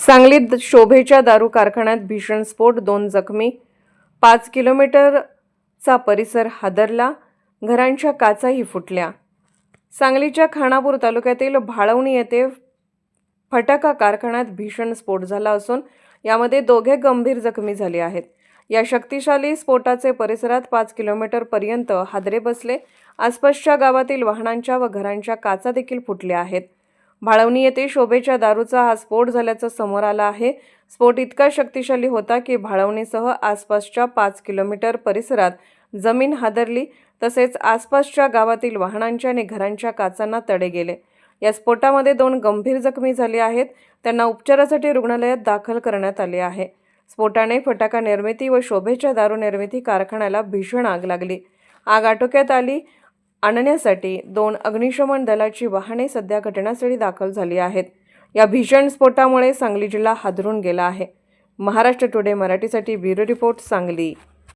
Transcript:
सांगलीत शोभेच्या दारू कारखान्यात भीषण स्फोट, 2 जखमी. 5 किलोमीटरचा परिसर हादरला, घरांच्या काचाही फुटल्या. सांगलीच्या खानापूर तालुक्यातील भाळवणी येथे फटाका कारखान्यात भीषण स्फोट झाला असून यामध्ये दोघे गंभीर जखमी झाले आहेत. या शक्तिशाली स्फोटाचे परिसरात 5 किलोमीटरपर्यंत हादरे बसले. आसपासच्या गावातील वाहनांच्या व घरांच्या काचा देखील फुटल्या आहेत. भाळवणी येथे शोभेच्या दारूचा हा स्फोट झाल्याचं समोर आलं आहे. स्फोट इतका शक्तिशाली होता की भाळवणीसह आसपासच्या 5 किलोमीटर परिसरात जमीन हादरली, तसेच आसपासच्या गावातील वाहनांच्या आणि घरांच्या काचांना तडे गेले. या स्फोटामध्ये 2 गंभीर जखमी झाले आहेत. त्यांना उपचारासाठी रुग्णालयात दाखल करण्यात आले आहे. स्फोटाने फटाका निर्मिती व शोभेच्या दारू निर्मिती कारखान्याला भीषण आग लागली. आग आटोक्यात आणण्यासाठी 2 अग्निशमन दलाची वाहने सध्या घटनास्थळी दाखल झाली आहेत. या भीषण स्फोटामुळे सांगली जिल्हा हादरून गेला आहे. महाराष्ट्र टुडे मराठीसाठी ब्युरो रिपोर्ट, सांगली.